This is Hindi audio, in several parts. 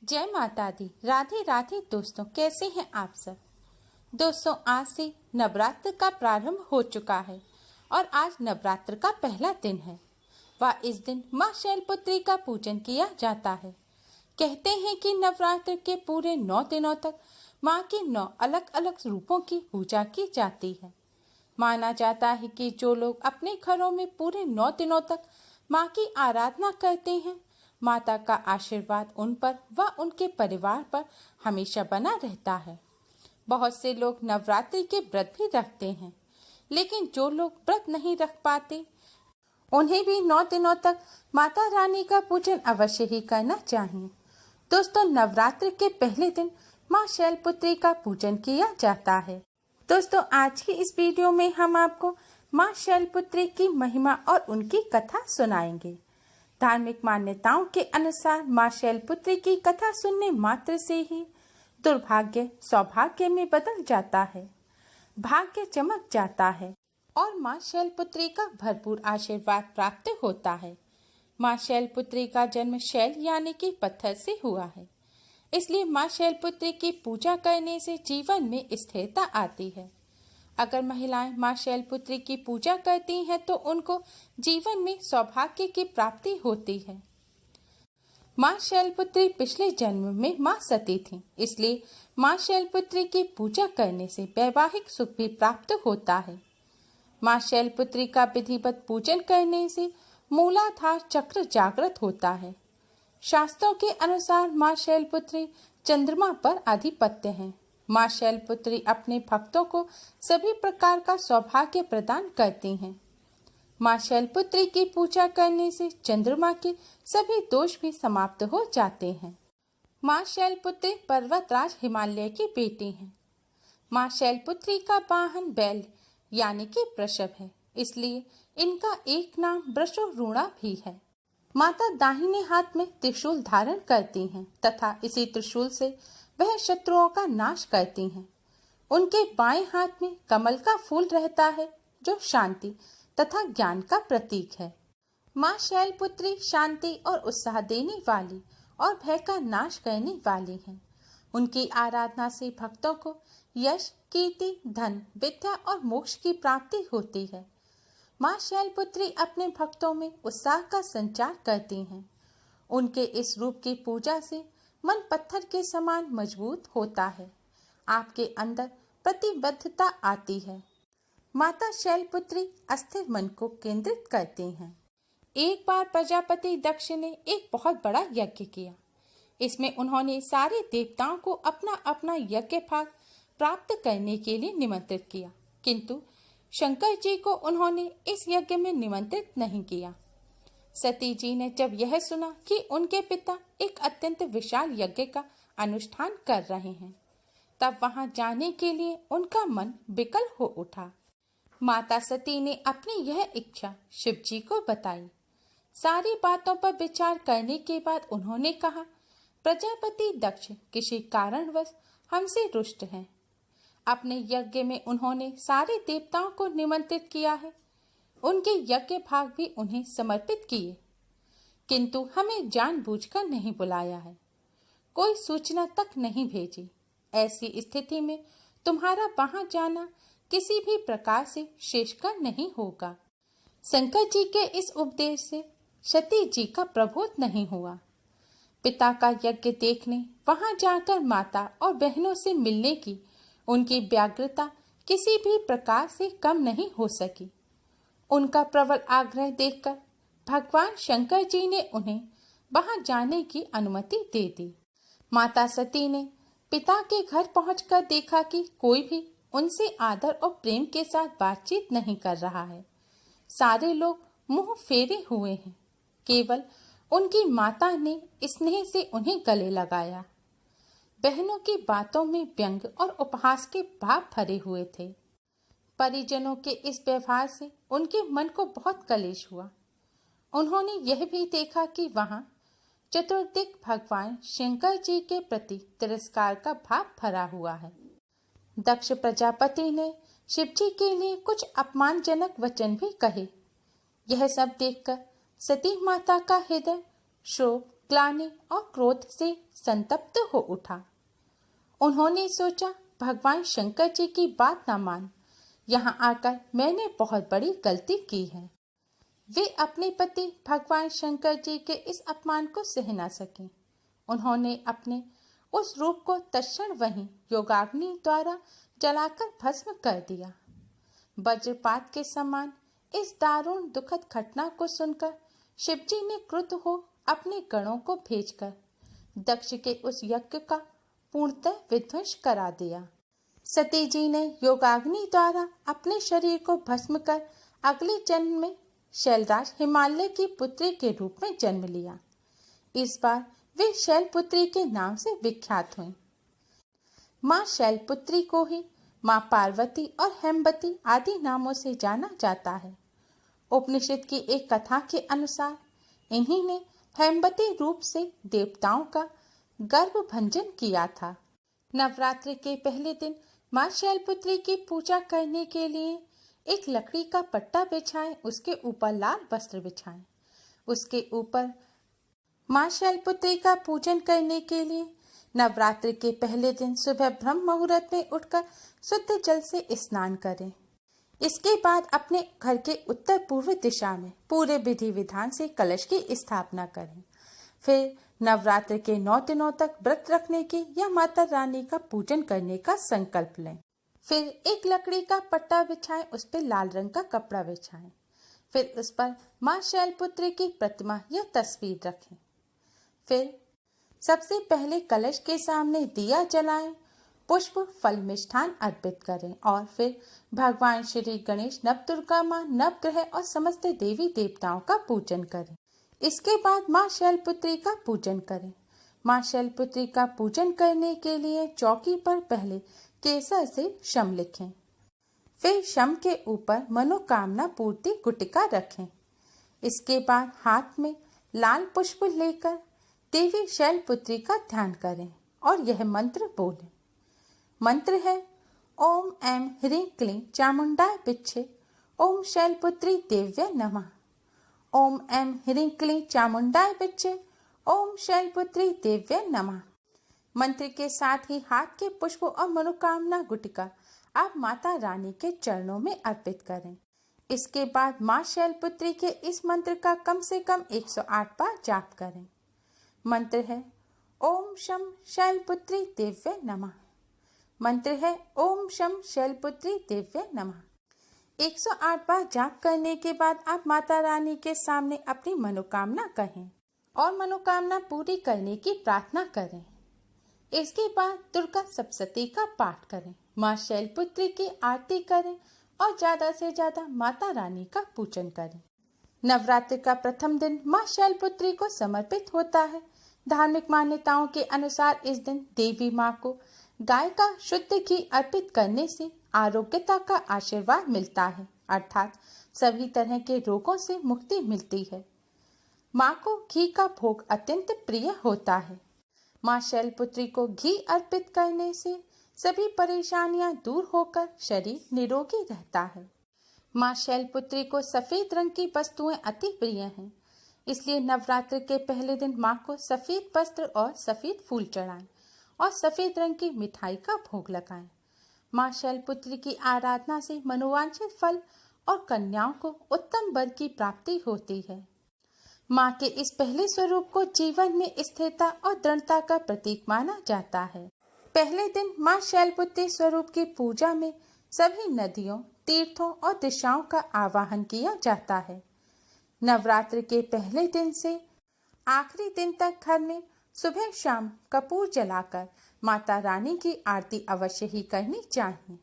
जय माता दी। राधे राधे दोस्तों, कैसे हैं आप सब। दोस्तों, आज से नवरात्र का प्रारंभ हो चुका है और आज नवरात्र का पहला दिन है। वह इस दिन माँ शैलपुत्री का पूजन किया जाता है। कहते हैं कि नवरात्र के पूरे 9 दिनों तक माँ के 9 अलग अलग रूपों की पूजा की जाती है। माना जाता है कि जो लोग अपने घरों में पूरे 9 दिनों तक माँ की आराधना करते हैं, माता का आशीर्वाद उन पर व उनके परिवार पर हमेशा बना रहता है। बहुत से लोग नवरात्रि के व्रत भी रखते हैं, लेकिन जो लोग व्रत नहीं रख पाते उन्हें भी 9 दिनों तक माता रानी का पूजन अवश्य ही करना चाहिए। दोस्तों, नवरात्रि के पहले दिन माँ शैलपुत्री का पूजन किया जाता है। दोस्तों, आज की इस वीडियो में हम आपको माँ शैलपुत्री की महिमा और उनकी कथा सुनाएंगे। धार्मिक मान्यताओं के अनुसार माँ शैलपुत्री की कथा सुनने मात्र से ही दुर्भाग्य सौभाग्य में बदल जाता है, भाग्य चमक जाता है और माँ शैलपुत्री का भरपूर आशीर्वाद प्राप्त होता है। माँ शैलपुत्री का जन्म शैल यानी कि पत्थर से हुआ है, इसलिए माँ शैलपुत्री की पूजा करने से जीवन में स्थिरता आती है। अगर महिलाएं माँ शैलपुत्री की पूजा करती हैं तो उनको जीवन में सौभाग्य की प्राप्ति होती है। माँ शैलपुत्री पिछले जन्म में माँ सती थीं, इसलिए माँ शैलपुत्री की पूजा करने से वैवाहिक सुख भी प्राप्त होता है। माँ शैलपुत्री का विधिवत पूजन करने से मूलाधार चक्र जागृत होता है। शास्त्रों के अनुसार माँ शैलपुत्री चंद्रमा पर अधिपत्य हैं। माँ शैलपुत्री अपने भक्तों को सभी प्रकार का सौभाग्य प्रदान करती हैं। माँ शैलपुत्री की पूजा करने से चंद्रमा के सभी दोष भी समाप्त हो जाते हैं। माँ शैलपुत्री पर्वतराज हिमालय की बेटी हैं। माँ शैलपुत्री का वाहन बैल यानी कि वृषभ है, इसलिए इनका एक नाम वृषोरूणा भी है। माता दाहिने हाथ में त्रिशूल धारण करती हैं तथा इसी त्रिशूल से वह शत्रुओं का नाश करती हैं। उनके बाएं हाथ में कमल का फूल रहता है, जो शांति तथा ज्ञान का प्रतीक है। माँ शैलपुत्री शांति और उत्साह देने वाली और भय का नाश करने वाली हैं। उनकी आराधना से भक्तों को यश, कीर्ति, धन, विद्या और मोक्ष की प्राप्ति होती है। माँ शैलपुत्री अपने भक्तों में उत्साह का संचार करती हैं। उनके इस रूप की पूजा से मन पत्थर के समान मजबूत होता है। आपके अंदर प्रतिबद्धता आती है। माता शैलपुत्री अस्थिर मन को केंद्रित करती हैं। एक बार प्रजापति दक्ष ने एक बहुत बड़ा यज्ञ किया। इसमें उन्होंने सारे देवताओं को अपना अपना यज्ञ भाग प्राप्त करने के लिए निमंत्रित किया, किंतु शंकर जी को उन्होंने इस यज्ञ में निमंत्रित नहीं किया। सती जी ने जब यह सुना कि उनके पिता एक अत्यंत विशाल यज्ञ का अनुष्ठान कर रहे हैं, तब वहां जाने के लिए उनका मन विकल हो उठा। माता सती ने अपनी यह इच्छा शिव जी को बताई। सारी बातों पर विचार करने के बाद उन्होंने कहा, प्रजापति दक्ष किसी कारणवश हमसे रुष्ट हैं। अपने यज्ञ में उन्होंने सारे देवताओं को निमंत्रित किया है, उनके यज्ञ भाग भी उन्हें समर्पित किए, किंतु हमें जानबूझकर नहीं बुलाया है, कोई सूचना तक नहीं भेजी। ऐसी स्थिति में तुम्हारा वहां जाना किसी भी प्रकार से श्रेयस्कर नहीं होगा। शंकर जी के इस उपदेश से सती जी का प्रबोध नहीं हुआ। पिता का यज्ञ देखने वहां जाकर माता और बहनों से मिलने की उनकी व्यग्रता किसी भी प्रकार से कम नहीं हो सकी। उनका प्रबल आग्रह देखकर भगवान शंकर जी ने उन्हें वहां जाने की अनुमति दे दी। माता सती ने पिता के घर पहुंचकर देखा कि कोई भी उनसे आदर और प्रेम के साथ बातचीत नहीं कर रहा है। सारे लोग मुंह फेरे हुए हैं। केवल उनकी माता ने स्नेह से उन्हें गले लगाया। बहनों की बातों में व्यंग और उपहास के भाव भरे हुए थे। परिजनों के इस व्यवहार से उनके मन को बहुत कलेश हुआ। उन्होंने यह भी देखा कि वहां चतुर्दिक भगवान शंकर जी के प्रति तिरस्कार का भाव भरा हुआ है। दक्ष प्रजापति ने शिव जी के लिए कुछ अपमानजनक वचन भी कहे। यह सब देखकर सती माता का हृदय शोक, ग्लानि और क्रोध से संतप्त हो उठा। उन्होंने सोचा, भगवान शंकर जी की बात ना मान, यहाँ आकर मैंने बहुत बड़ी गलती की है। वे अपने पति भगवान शंकर जी के इस अपमान को सह न सके। उन्होंने अपने उस रूप को तत्क्षण वहीं योगाग्नि द्वारा जलाकर भस्म कर दिया। वज्रपात के समान इस दारुण दुखद घटना को सुनकर शिवजी ने क्रुद्ध हो अपने गणों को भेजकर दक्ष के उस यज्ञ का पूर्णतः विध्वंस करा दिया। सती जी ने योगाग्नि द्वारा अपने शरीर को भस्म कर अगले जन्म में शैलराज हिमालय की पुत्री के रूप में जन्म लिया। इस बार वे शैलपुत्री के नाम से विख्यात हुईं। माँ शैलपुत्री को ही माँ पार्वती और हेमवती आदि नामों से जाना जाता है। उपनिषद की एक कथा के अनुसार इन्हीं ने हेमवती रूप से देवताओं का गर्भ भंजन किया था। नवरात्रि के पहले दिन माँ शैलपुत्री की पूजा करने के लिए एक लकड़ी का पट्टा बिछाएं, उसके ऊपर लाल वस्त्र बिछाएं। उसके ऊपर माँ शैलपुत्री का पूजन करने के लिए नवरात्रि के पहले दिन सुबह ब्रह्म मुहूर्त में उठकर शुद्ध जल से स्नान करें। इसके बाद अपने घर के उत्तर पूर्व दिशा में पूरे विधि विधान से कलश की स्थापना करें। फिर नवरात्र के 9 दिनों तक व्रत रखने के या माता रानी का पूजन करने का संकल्प लें। फिर एक लकड़ी का पट्टा बिछाएं, उस पर लाल रंग का कपड़ा बिछाएं। फिर उस पर माँ शैलपुत्री की प्रतिमा या तस्वीर रखें। फिर सबसे पहले कलश के सामने दिया जलाएं, पुष्प फल मिष्ठान अर्पित करें और फिर भगवान श्री गणेश, नवदुर्गा माँ, नवग्रह और समस्त देवी देवताओं का पूजन करें। इसके बाद माँ शैलपुत्री का पूजन करें। माँ शैलपुत्री का पूजन करने के लिए चौकी पर पहले केसर से शम लिखें। फिर शम के ऊपर मनोकामना पूर्ति गुटिका रखें। इसके बाद हाथ में लाल पुष्प लेकर देवी शैलपुत्री का ध्यान करें और यह मंत्र बोलें। मंत्र है, ओम ऐं ह्रीं क्लीं चामुंडाय विच्छे, ओम शैलपुत्री देव्यै नमः। ओम ऐं ह्रीं क्लीं चामुंडाय विच्छे, ओम शैलपुत्री देव्यै नमः। मंत्र के साथ ही हाथ के पुष्प और मनोकामना गुटिका आप माता रानी के चरणों में अर्पित करें। इसके बाद माँ शैलपुत्री के इस मंत्र का कम से कम 108 बार जाप करें। मंत्र है, ओम शम शैलपुत्री देव्यै नमः। मंत्र है, ओम शम शैलपुत्री देव्यै नमः। 108 बार जाप करने के बाद आप माता रानी के सामने अपनी मनोकामना कहें और मनोकामना पूरी करने की प्रार्थना करें। इसके बाद दुर्गा सप्तशती का पाठ करें, माँ शैलपुत्री की आरती करें और ज्यादा से ज्यादा माता रानी का पूजन करें। नवरात्रि का प्रथम दिन माँ शैलपुत्री को समर्पित होता है। धार्मिक मान्यताओं के अनुसार इस दिन देवी माँ को गाय का शुद्ध घी अर्पित करने से आरोग्यता का आशीर्वाद मिलता है, अर्थात सभी तरह के रोगों से मुक्ति मिलती है। माँ को घी का भोग अत्यंत प्रिय होता है। माँ शैलपुत्री को घी अर्पित करने से सभी परेशानियां दूर होकर शरीर निरोगी रहता है। माँ शैलपुत्री को सफेद रंग की वस्तुएं अति प्रिय हैं, इसलिए नवरात्र के पहले दिन माँ को सफेद वस्त्र और सफेद फूल चढ़ाएं और सफेद रंग की मिठाई का भोग लगाएं। माँ शैलपुत्री की आराधना से मनोवांछित फल और कन्याओं को उत्तम वर की प्राप्ति होती है। माँ के इस पहले स्वरूप को जीवन में स्थिरता और दृढ़ता का प्रतीक माना जाता है। पहले दिन माँ शैलपुत्री स्वरूप की पूजा में सभी नदियों, तीर्थों और दिशाओं का आवाहन किया जाता है। नवरात्र के पहले दिन से आखिरी दिन तक घर में सुबह शाम कपूर जलाकर माता रानी की आरती अवश्य ही करनी चाहिए।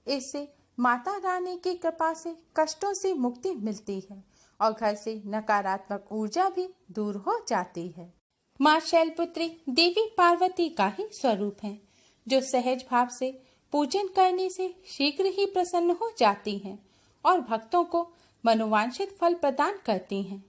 इससे माता रानी की कृपा से कष्टों से मुक्ति मिलती है और घर से नकारात्मक ऊर्जा भी दूर हो जाती है। माँ शैलपुत्री देवी पार्वती का ही स्वरूप है, जो सहज भाव से पूजन करने से शीघ्र ही प्रसन्न हो जाती हैं और भक्तों को मनोवांछित फल प्रदान करती हैं।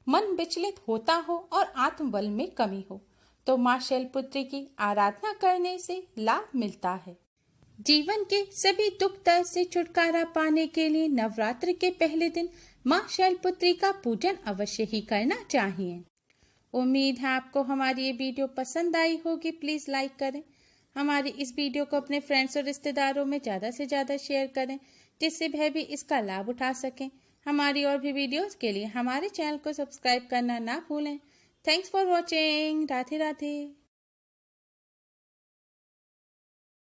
मन विचलित होता हो और आत्मबल में कमी हो तो माँ शैलपुत्री की आराधना करने से लाभ मिलता है। जीवन के सभी दुख दर्द से छुटकारा पाने के लिए नवरात्र के पहले दिन माँ शैलपुत्री का पूजन अवश्य ही करना चाहिए। उम्मीद है आपको हमारी ये वीडियो पसंद आई होगी। प्लीज़ लाइक करें। हमारी इस वीडियो को अपने फ्रेंड्स और रिश्तेदारों में ज़्यादा से ज़्यादा शेयर करें, जिससे वह भी इसका लाभ उठा सकें। हमारी और भी वीडियोस के लिए हमारे चैनल को सब्सक्राइब करना ना भूलें। Thanks for watching. Radhe Radhe.